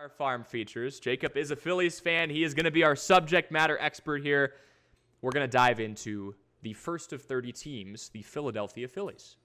our farm features. Jacob is a Phillies fan. He is going to be our subject matter expert here. We're going to dive into the first of 30 teams, the Philadelphia Phillies.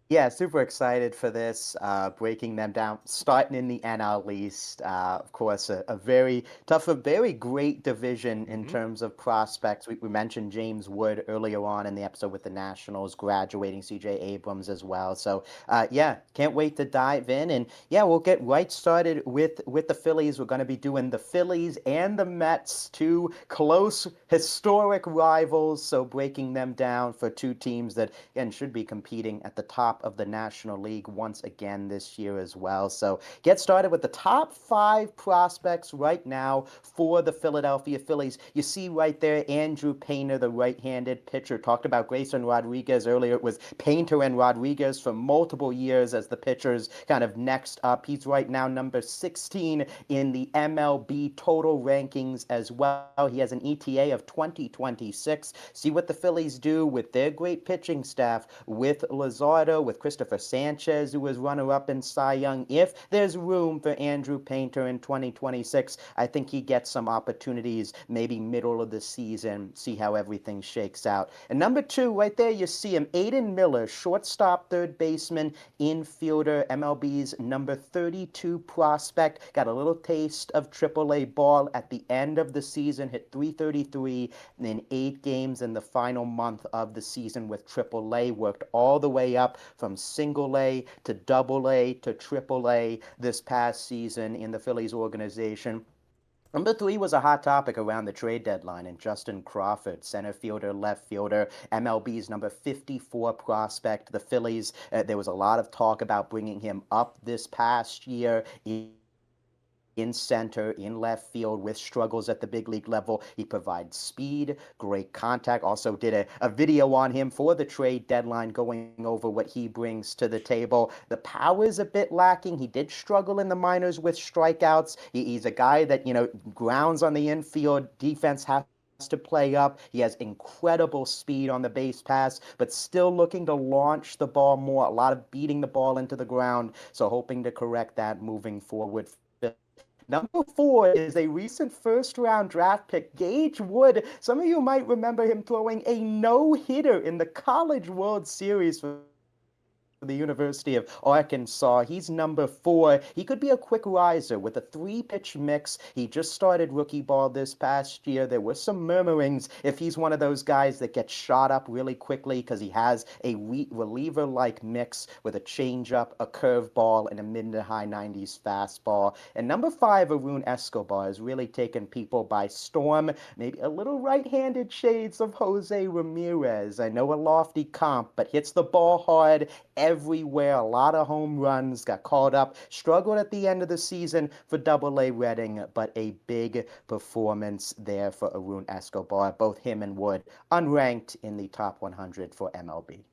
Yeah, super excited for this, breaking them down, starting in the NL East. Of course, a very tough, a very great division in terms of prospects. We mentioned James Wood earlier on in the episode with the Nationals, graduating CJ Abrams as well. So, yeah, can't wait to dive in. And, yeah, we'll get right started with the Phillies. We're going to be doing the Phillies and the Mets, two close, historic rivals. So breaking them down for two teams that, again, should be competing at the top of the National League once again this year as well. So get started with the top 5 prospects right now for the Philadelphia Phillies. You see right there, Andrew Painter, the right-handed pitcher. Talked about Grayson Rodriguez earlier. It was Painter and Rodriguez for multiple years as the pitchers kind of next up. He's right now number 16 in the MLB total rankings as well. He has an ETA of 2026. See what the Phillies do with their great pitching staff, with Luzardo, with Christopher Sanchez, who was runner-up in Cy Young. If there's room for Andrew Painter in 2026, I think he gets some opportunities maybe middle of the season, see how everything shakes out. And number 2, right there, you see him, Aiden Miller, shortstop, third baseman, infielder, MLB's number 32 prospect. Got a little taste of AAA ball at the end of the season, hit .333 in 8 games in the final month of the season with AAA, worked all the way up from single A to double A to triple A this past season in the Phillies organization. Number 3 was a hot topic around the trade deadline, and Justin Crawford, center fielder, left fielder, MLB's number 54 prospect. The Phillies, there was a lot of talk about bringing him up this past year in center, in left field, with struggles at the big league level. He provides speed, great contact. Also did a video on him for the trade deadline, going over what he brings to the table. The power is a bit lacking. He did struggle in the minors with strikeouts. He's a guy that, grounds on the infield. Defense has to play up. He has incredible speed on the base pass, but still looking to launch the ball more. A lot of beating the ball into the ground. So hoping to correct that moving forward. Number 4 is a recent first-round draft pick, Gage Wood. Some of you might remember him throwing a no-hitter in the College World Series for the University of Arkansas. He's number 4. He could be a quick riser with a 3-pitch mix. He just started rookie ball this past year. There were some murmurings if he's one of those guys that gets shot up really quickly because he has a reliever-like mix with a changeup, a curveball, and a mid to high 90s fastball. And number 5, Aroon Escobar, has really taken people by storm. Maybe a little right-handed shades of Jose Ramirez. I know a lofty comp, but hits the ball hard everywhere. A lot of home runs, got called up, struggled at the end of the season for Double-A Reading, but a big performance there for Aroon Escobar. Both him and Wood unranked in the top 100 for MLB.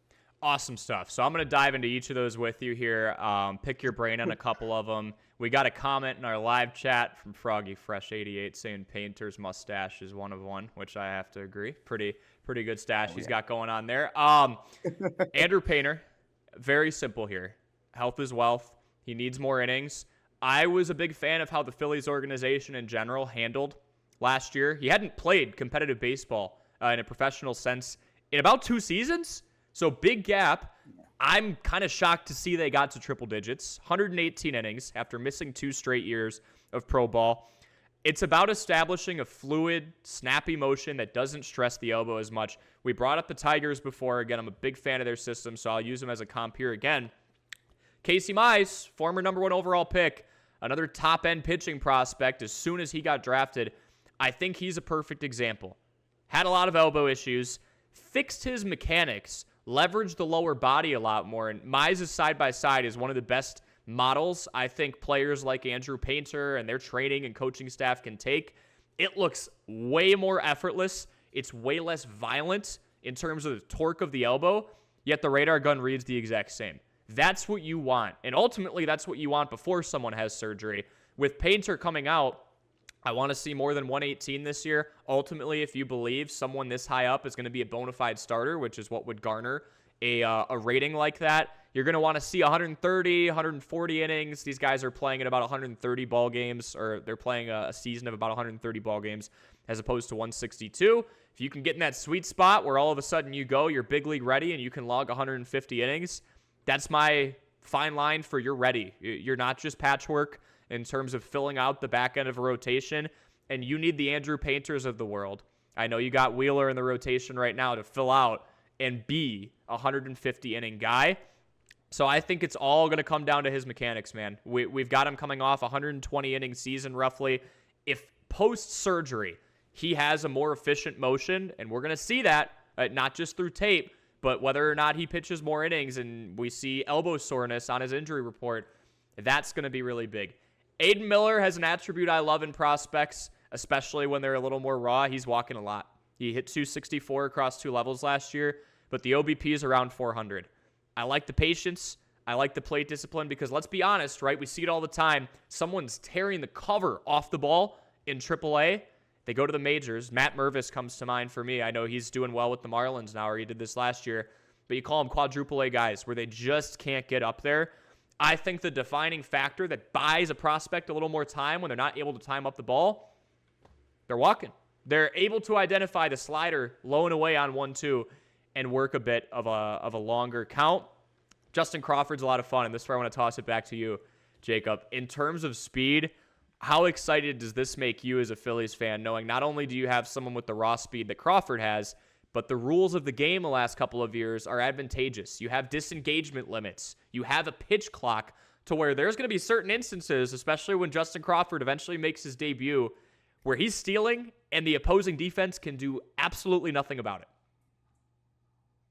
Awesome stuff. So I'm going to dive into each of those with you here. Pick your brain on a couple of them. We got a comment in our live chat from Froggy Fresh 88 saying Painter's mustache is one of one, which I have to agree. Pretty good stash he's got going on there. Andrew Painter. Very simple here. Health is wealth. He needs more innings. I was a big fan of how the Phillies organization in general handled last year. He hadn't played competitive baseball in a professional sense in about 2 seasons. So big gap. I'm kind of shocked to see they got to triple digits. 118 innings after missing 2 straight years of pro ball. It's about establishing a fluid, snappy motion that doesn't stress the elbow as much. We brought up the Tigers before. Again, I'm a big fan of their system, so I'll use them as a comp here again. Casey Mize, former number 1 overall pick, another top-end pitching prospect as soon as he got drafted. I think he's a perfect example. Had a lot of elbow issues, fixed his mechanics, leveraged the lower body a lot more, and Mize's side-by-side is one of the best models I think players like Andrew Painter and their training and coaching staff can take. It looks way more effortless. It's way less violent in terms of the torque of the elbow, yet the radar gun reads the exact same. That's what you want. And ultimately, that's what you want before someone has surgery. With Painter coming out, I want to see more than 118 this year. Ultimately, if you believe someone this high up is going to be a bona fide starter, which is what would garner a rating like that, you're going to want to see 130, 140 innings. These guys are playing in about 130 ball games, or they're playing a season of about 130 ball games as opposed to 162. If you can get in that sweet spot where all of a sudden you're big league ready and you can log 150 innings, that's my fine line for you're ready. You're not just patchwork in terms of filling out the back end of a rotation, and you need the Andrew Painters of the world. I know you got Wheeler in the rotation right now to fill out and be a 150 inning guy. So I think it's all going to come down to his mechanics, man. We've got him coming off 120 inning season roughly. If post-surgery he has a more efficient motion, and we're going to see that not just through tape, but whether or not he pitches more innings and we see elbow soreness on his injury report, that's going to be really big. Aiden Miller has an attribute I love in prospects, especially when they're a little more raw. He's walking a lot. He hit 264 across 2 levels last year, but the OBP is around 400. I like the patience. I like the plate discipline because let's be honest, right? We see it all the time. Someone's tearing the cover off the ball in AAA. They go to the majors. Matt Mervis comes to mind for me. I know he's doing well with the Marlins now, or he did this last year, but you call them quadruple A guys where they just can't get up there. I think the defining factor that buys a prospect a little more time when they're not able to time up the ball, they're walking. They're able to identify the slider low and away on 1-2 and work a bit of a longer count. Justin Crawford's a lot of fun, and this is where I want to toss it back to you, Jacob. In terms of speed, how excited does this make you as a Phillies fan, knowing not only do you have someone with the raw speed that Crawford has, but the rules of the game the last couple of years are advantageous. You have disengagement limits. You have a pitch clock to where there's going to be certain instances, especially when Justin Crawford eventually makes his debut, where he's stealing and the opposing defense can do absolutely nothing about it.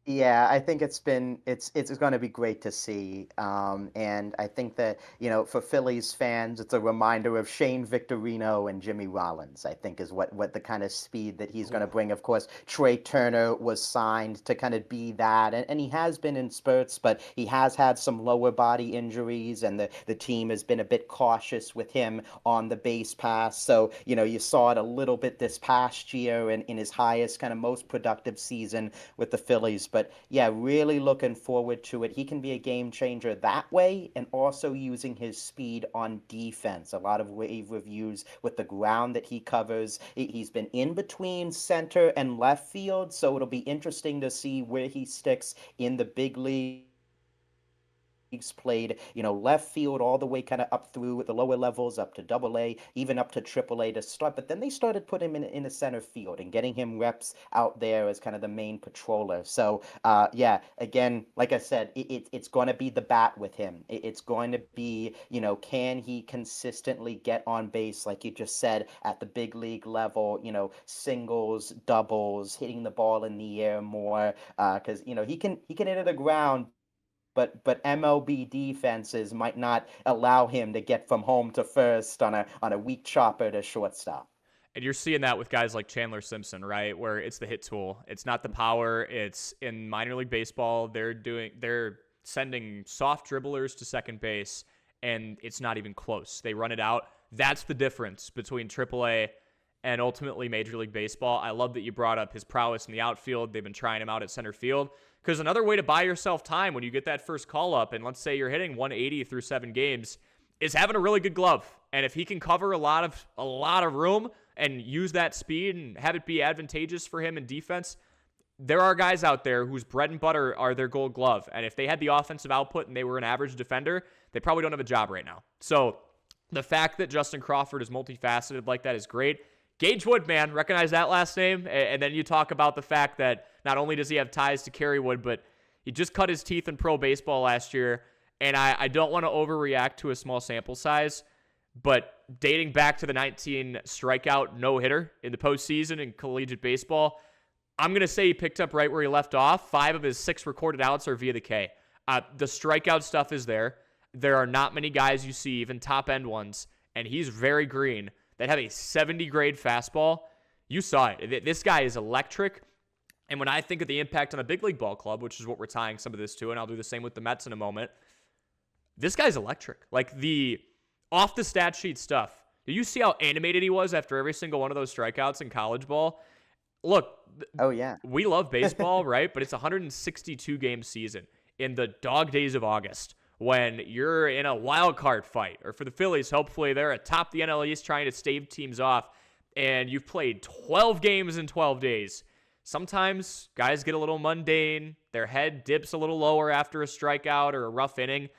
Yeah, I think it's going to be great to see, and I think that for Phillies fans, it's a reminder of Shane Victorino and Jimmy Rollins. I think is what the kind of speed that he's going to bring. Of course, Trey Turner was signed to kind of be that, and he has been in spurts, but he has had some lower body injuries, and the team has been a bit cautious with him on the base pass. So you saw it a little bit this past year in his highest kind of most productive season with the Phillies. But yeah, really looking forward to it. He can be a game changer that way, and also using his speed on defense. A lot of rave reviews with the ground that he covers. He's been in between center and left field, so it'll be interesting to see where he sticks in the big league. Played, left field all the way kind of up through the lower levels, up to AA, even up to AAA to start. But then they started putting him in the center field and getting him reps out there as kind of the main patroller. So, yeah, again, like I said, it's going to be the bat with him. It's going to be, can he consistently get on base, like you just said, at the big league level, singles, doubles, hitting the ball in the air more, because, he can hit it the ground. But MLB defenses might not allow him to get from home to first on a weak chopper to shortstop. And you're seeing that with guys like Chandler Simpson, right? Where it's the hit tool. It's not the power. It's in minor league baseball. They're sending soft dribblers to second base, and it's not even close. They run it out. That's the difference between AAA and ultimately Major League Baseball. I love that you brought up his prowess in the outfield. They've been trying him out at center field. Because another way to buy yourself time when you get that first call up, and let's say you're hitting 180 through 7 games, is having a really good glove. And if he can cover a lot of room and use that speed and have it be advantageous for him in defense, there are guys out there whose bread and butter are their Gold Glove. And if they had the offensive output and they were an average defender, they probably don't have a job right now. So the fact that Justin Crawford is multifaceted like that is great. Gage Wood, man, recognize that last name. And then you talk about the fact that not only does he have ties to Cory Wood, but he just cut his teeth in pro baseball last year. And I don't want to overreact to a small sample size, but dating back to the 19 strikeout no-hitter in the postseason in collegiate baseball, I'm going to say he picked up right where he left off. 5 of his 6 recorded outs are via the K. The strikeout stuff is there. There are not many guys you see, even top-end ones, and he's very green, that have a 70-grade fastball. You saw it. This guy is electric. And when I think of the impact on a big league ball club, which is what we're tying some of this to, and I'll do the same with the Mets in a moment, this guy's electric. Like the off the stat sheet stuff. Did you see how animated he was after every single one of those strikeouts in college ball? look, Oh yeah. we love baseball, right? But it's a 162 game season in the dog days of August when you're in a wild card fight, or for the Phillies, hopefully they're atop the NL East trying to stave teams off, and you've played 12 games in 12 days. Sometimes guys get a little mundane. Their head dips a little lower after a strikeout or a rough inning.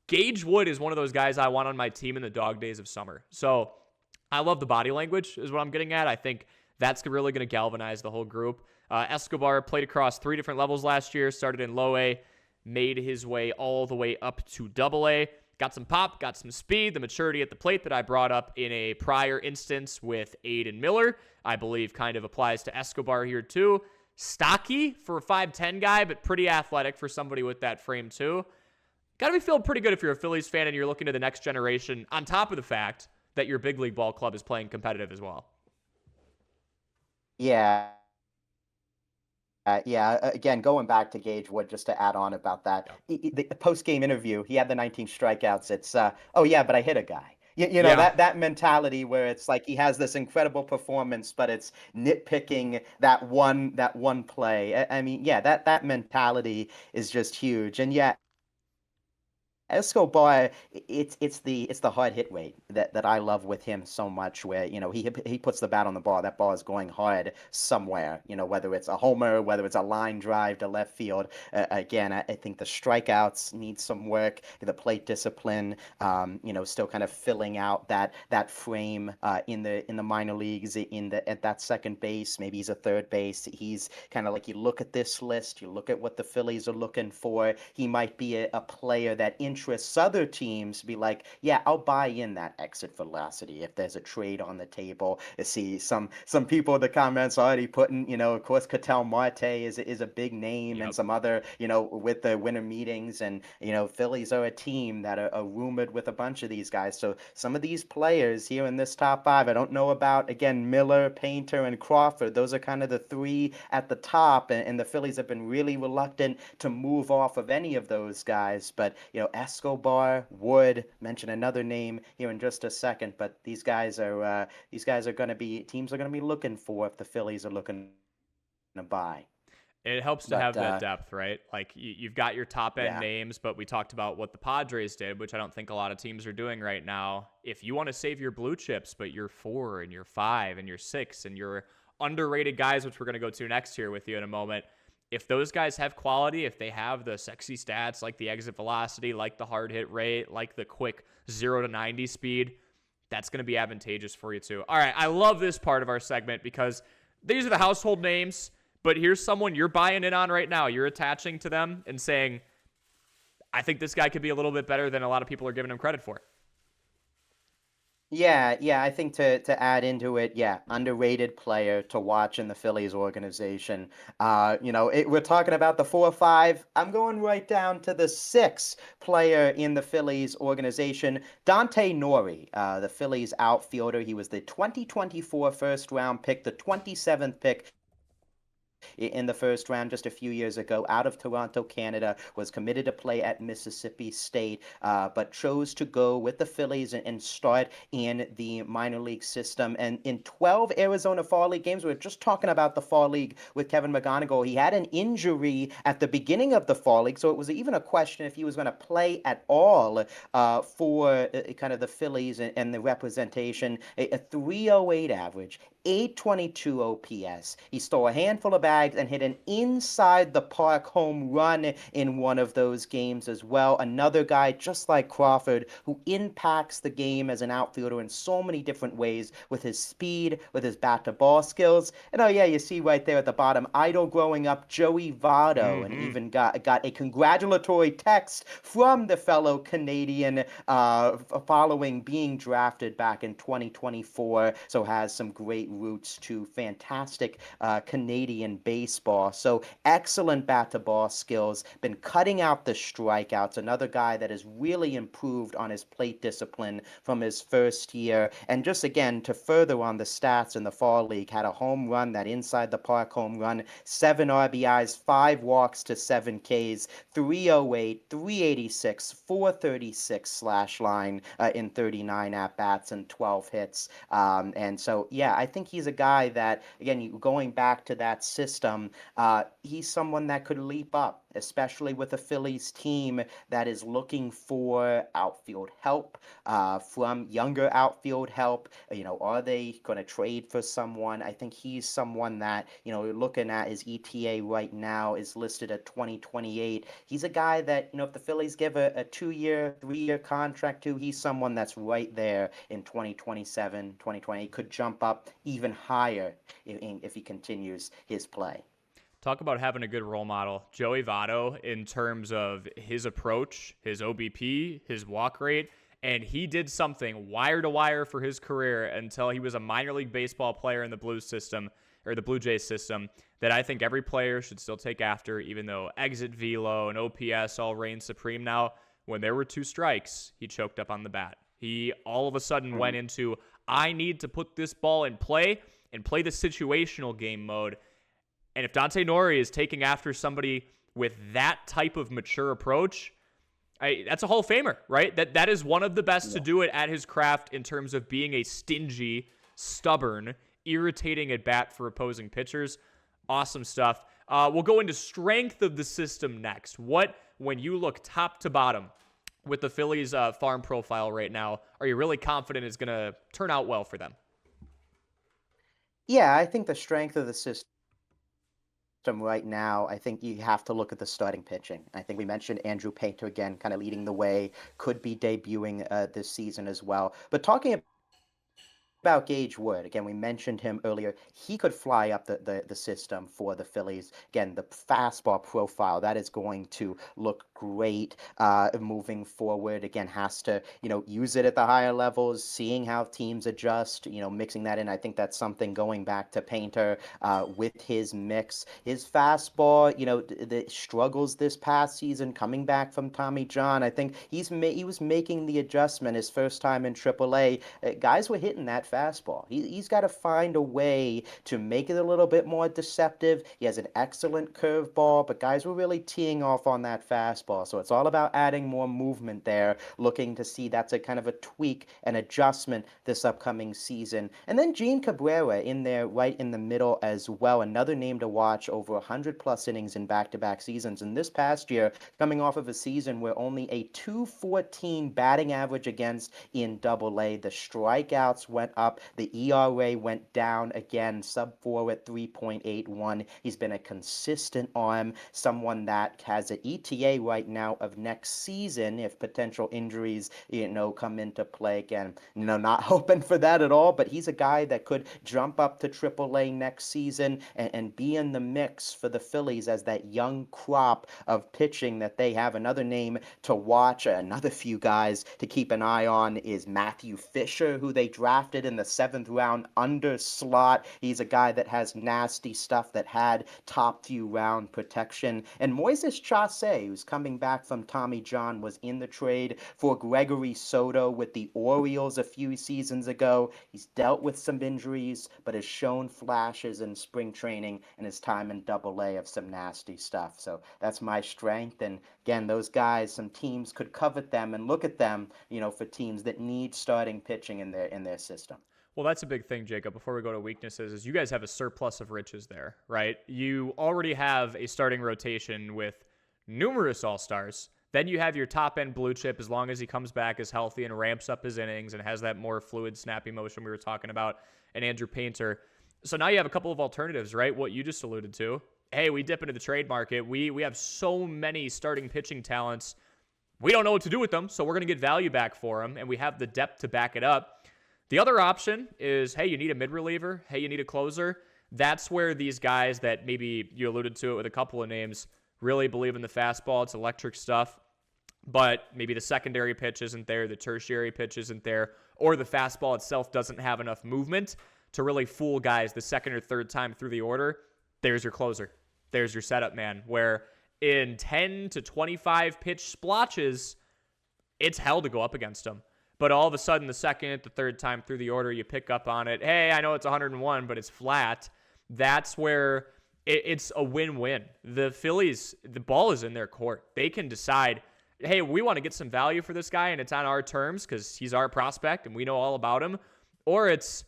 Gage Wood is one of those guys I want on my team in the dog days of summer. So I love the body language is what I'm getting at. I think that's really going to galvanize the whole group. Escobar played across 3 different levels last year, started in low A, made his way all the way up to double A. Got some pop, got some speed, the maturity at the plate that I brought up in a prior instance with Aiden Miller, I believe kind of applies to Escobar here too. Stocky for a 5'10 guy, but pretty athletic for somebody with that frame too. Got to be feeling pretty good if you're a Phillies fan and you're looking to the next generation, on top of the fact that your big league ball club is playing competitive as well. Yeah. Again, going back to Gage Wood, just to add on about that, the post-game interview, he had the 19 strikeouts. It's, oh yeah, but I hit a guy. You know, Yeah. that mentality where it's like he has this incredible performance, but it's nitpicking that one play. I mean, yeah, that mentality is just huge. And yeah, Escobar, it's the hard hit rate that I love with him so much. Where he puts the bat on the ball, that ball is going hard somewhere. Whether it's a homer, whether it's a line drive to left field. Again, I think the strikeouts need some work. The plate discipline, still kind of filling out that frame in the minor leagues at that second base. Maybe he's a third base. He's kind of like, you look at this list, you look at what the Phillies are looking for. He might be a player that interests other teams to be like, yeah, I'll buy in that exit velocity if there's a trade on the table. You see some people in the comments already putting, of course, Ketel Marte is a big name, and some other, with the winter meetings, and Phillies are a team that are rumored with a bunch of these guys. So some of these players here in this top 5, I don't know about, again, Miller, Painter, and Crawford. Those are kind of the 3 at the top, and the Phillies have been really reluctant to move off of any of those guys. But Escobar, Wood, mention another name here in just a second, but these guys are going to be teams are going to be looking for if the Phillies are looking to buy. It helps to have that depth, right? Like you've got your top end names, but we talked about what the Padres did, which I don't think a lot of teams are doing right now. If you want to save your blue chips, but you're 4 and you're 5 and you're 6 and you're underrated guys, which we're going to go to next here with you in a moment. If those guys have quality, if they have the sexy stats like the exit velocity, like the hard hit rate, like the quick 0 to 90 speed, that's going to be advantageous for you too. All right, I love this part of our segment because these are the household names, but here's someone you're buying in on right now. You're attaching to them and saying, I think this guy could be a little bit better than a lot of people are giving him credit for. Yeah, I think to add into it, underrated player to watch in the Phillies organization. We're talking about the 4 or 5. I'm going right down to the 6 player in the Phillies organization, Dante Nori, the Phillies outfielder. He was the 2024 first round pick, the 27th pick in the first round just a few years ago, out of Toronto, Canada, was committed to play at Mississippi State, but chose to go with the Phillies and start in the minor league system. And in 12 Arizona Fall League games, we were just talking about the Fall League with Kevin McGonigal. He had an injury at the beginning of the Fall League, so it was even a question if he was going to play at all for kind of the Phillies and the representation. A 308 average, 822 OPS. He stole a handful of bags and hit an inside the park home run in one of those games as well. Another guy just like Crawford who impacts the game as an outfielder in so many different ways with his speed, with his bat to ball skills. And you see right there at the bottom, idol growing up Joey Votto, and even got a congratulatory text from the fellow Canadian following being drafted back in 2024. So has some great roots to fantastic Canadian baseball. So excellent bat-to-ball skills, been cutting out the strikeouts. Another guy that has really improved on his plate discipline from his first year. And just again, to further on the stats in the fall league, had a home run, that inside the park home run, 7 RBIs, 5 walks to 7 Ks, 308, 386, 436 slash line in 39 at-bats and 12 hits. And so, yeah, I think he's a guy that, again, going back to that system, he's someone that could leap up, especially with a Phillies team that is looking for outfield help, from younger outfield help. Are they going to trade for someone? I think he's someone that, looking at his ETA right now is listed at 2028. He's a guy that, if the Phillies give a 2-year, 3-year contract to, he's someone that's right there in 2027, 2020. Could jump up even higher if he continues his play. Talk about having a good role model. Joey Votto, in terms of his approach, his OBP, his walk rate, and he did something wire to wire for his career until he was a minor league baseball player in the Blues system, or the Blue Jays system, that I think every player should still take after, even though exit velo and OPS all reign supreme now. When there were 2 strikes, he choked up on the bat. He all of a sudden went into, I need to put this ball in play and play the situational game mode. And if Dante Nori is taking after somebody with that type of mature approach, that's a Hall of Famer, right? That is one of the best to do it at his craft in terms of being a stingy, stubborn, irritating at bat for opposing pitchers. Awesome stuff. We'll go into strength of the system next. When you look top to bottom with the Phillies farm profile right now, are you really confident it's going to turn out well for them? Yeah, I think the strength of the system right now, I think you have to look at the starting pitching. I think we mentioned Andrew Painter again, kind of leading the way, could be debuting this season as well. But talking about Gage Wood, again, we mentioned him earlier. He could fly up the system for the Phillies. Again, the fastball profile, that is going to look great moving forward. Again, has to, use it at the higher levels, seeing how teams adjust, mixing that in. I think that's something going back to Painter with his mix. His fastball, the struggles this past season, coming back from Tommy John. I think he was making the adjustment his first time in AAA. Guys were hitting that fastball. He's got to find a way to make it a little bit more deceptive. He has an excellent curveball, but guys were really teeing off on that fastball. So it's all about adding more movement there, looking to see that's a kind of a tweak, an adjustment this upcoming season. And then Gene Cabrera in there right in the middle as well. Another name to watch, over 100+ innings in back-to-back seasons. And this past year, coming off of a season where only a .214 batting average against in AA, the strikeouts went up, the ERA went down again, sub-4 at 3.81. He's been a consistent arm, someone that has an ETA right now of next season if potential injuries, come into play again. Not hoping for that at all, but he's a guy that could jump up to AAA next season and be in the mix for the Phillies as that young crop of pitching that they have. Another name to watch, another few guys to keep an eye on is Matthew Fisher, who they drafted in the 7th round under slot. He's a guy that has nasty stuff, that had top few round protection. And Moises Chase, who's coming back from Tommy John, was in the trade for Gregory Soto with the Orioles a few seasons ago. He's dealt with some injuries, but has shown flashes in spring training and his time in AA of some nasty stuff. So that's my strength. And again, those guys, some teams could covet them and look at them, for teams that need starting pitching in their system. Well, that's a big thing, Jacob. Before we go to weaknesses, is you guys have a surplus of riches there, right? You already have a starting rotation with numerous all-stars. Then you have your top-end blue chip, as long as he comes back as healthy and ramps up his innings and has that more fluid, snappy motion we were talking about, and Andrew Painter. So now you have a couple of alternatives, right? What you just alluded to. Hey, we dip into the trade market. We have so many starting pitching talents. We don't know what to do with them, so we're going to get value back for them, and we have the depth to back it up. The other option is, hey, you need a mid-reliever. Hey, you need a closer. That's where these guys that maybe you alluded to it with a couple of names really believe in the fastball. It's electric stuff. But maybe the secondary pitch isn't there, the tertiary pitch isn't there, or the fastball itself doesn't have enough movement to really fool guys the second or third time through the order. there's your closer. There's your setup man, where in 10 to 25 pitch splotches, it's hell to go up against him. But all of a sudden, the second, the third time through the order, you pick up on it. Hey, I know it's 101, but it's flat. That's where it's a win-win. The Phillies, the ball is in their court. They can decide, hey, we want to get some value for this guy, and it's on our terms because he's our prospect and we know all about him. Or it's,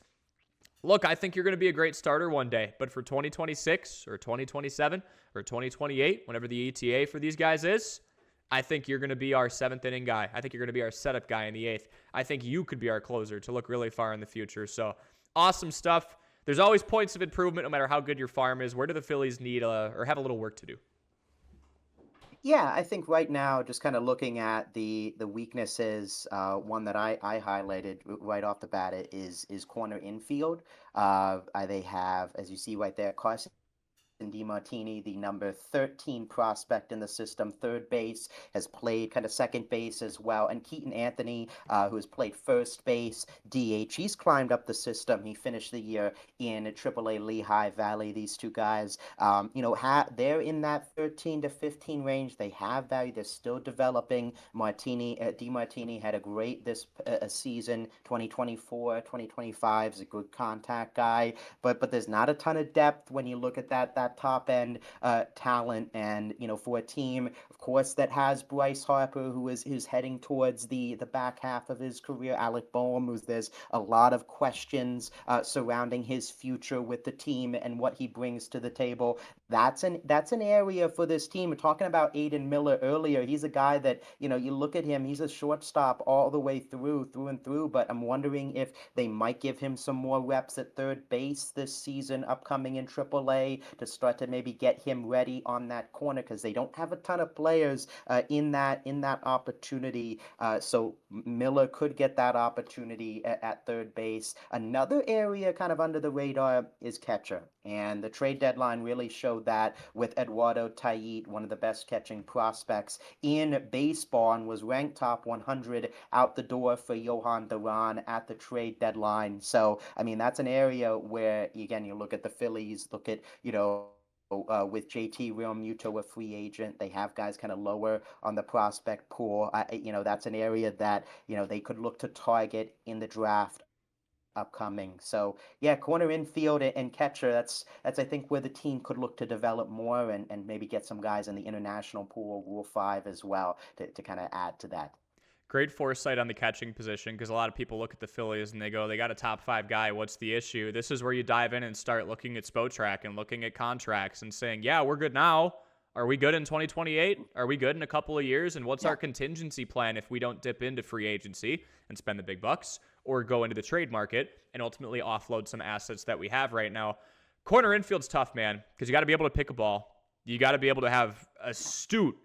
look, I think you're going to be a great starter one day, but for 2026 or 2027 or 2028, whenever the ETA for these guys is, I think you're going to be our seventh inning guy. I think you're going to be our setup guy in the eighth. I think you could be our closer to look really far in the future. So awesome stuff. There's always points of improvement no matter how good your farm is. Where do the Phillies need or have a little work to do? Yeah, I think right now, just kind of looking at the weaknesses, one that I highlighted right off the bat is corner infield. They have, as you see right there, Carson DiMartini, the number 13 prospect in the system, third base, has played kind of second base as well. And Keaton Anthony, who has played first base, DH, he's climbed up the system. He finished the year in AAA Lehigh Valley. These two guys, they're in that 13 to 15 range. They have value. They're still developing. DiMartini had a great this season. 2024, 2025 is a good contact guy, but there's not a ton of depth when you look at that top end talent. And for a team, of course, that has Bryce Harper, who's heading towards the back half of his career, Alec Boehm, there's a lot of questions surrounding his future with the team and what he brings to the table. That's an area for this team. We're talking about Aiden Miller earlier. He's a guy that you look at him, he's a shortstop all the way through and through, but I'm wondering if they might give him some more reps at third base this season upcoming in AAA to start to maybe get him ready on that corner, because they don't have a ton of players in that opportunity. So Miller could get that opportunity at third base. Another area kind of under the radar is catcher, and the trade deadline really showed that with Eduardo Tayit, one of the best catching prospects in baseball, and was ranked top 100 out the door for Johan Duran at the trade deadline. So I mean, that's an area where, again, you look at the Phillies, look at with JT Realmuto, a free agent, they have guys kind of lower on the prospect pool. That's an area that they could look to target in the draft upcoming. So yeah, corner infield and catcher, that's I think where the team could look to develop more and maybe get some guys in the international pool, Rule 5 as well, to kind of add to that. Great foresight on the catching position, because a lot of people look at the Phillies and they go, they got a top 5 guy. What's the issue? This is where you dive in and start looking at Spotrac and looking at contracts and saying, yeah, we're good now. Are we good in 2028? Are we good in a couple of years? And what's our contingency plan if we don't dip into free agency and spend the big bucks, or go into the trade market and ultimately offload some assets that we have right now? Corner infield's tough, man, because you got to be able to pick a ball. You got to be able to have astute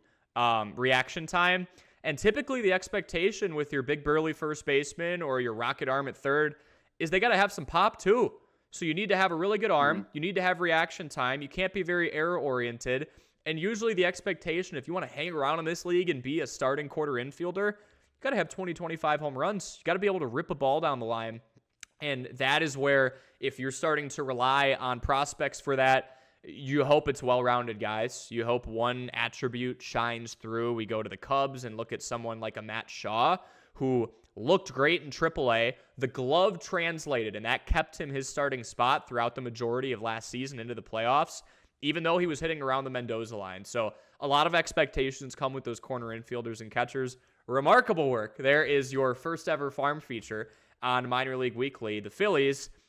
reaction time. And typically the expectation with your big burly first baseman or your rocket arm at third is they got to have some pop too. So you need to have a really good arm. You need to have reaction time. You can't be very error-oriented. And usually the expectation, if you want to hang around in this league and be a starting quarter infielder, you got to have 20, 25 home runs. You got to be able to rip a ball down the line. And that is where, if you're starting to rely on prospects for that, you hope it's well-rounded guys. You hope one attribute shines through. We go to the Cubs and look at someone like a Matt Shaw, who looked great in AAA. The glove translated, and that kept him his starting spot throughout the majority of last season into the playoffs, even though he was hitting around the Mendoza line. So a lot of expectations come with those corner infielders and catchers. Remarkable work. There is your first ever farm feature on Minor League Weekly. The Phillies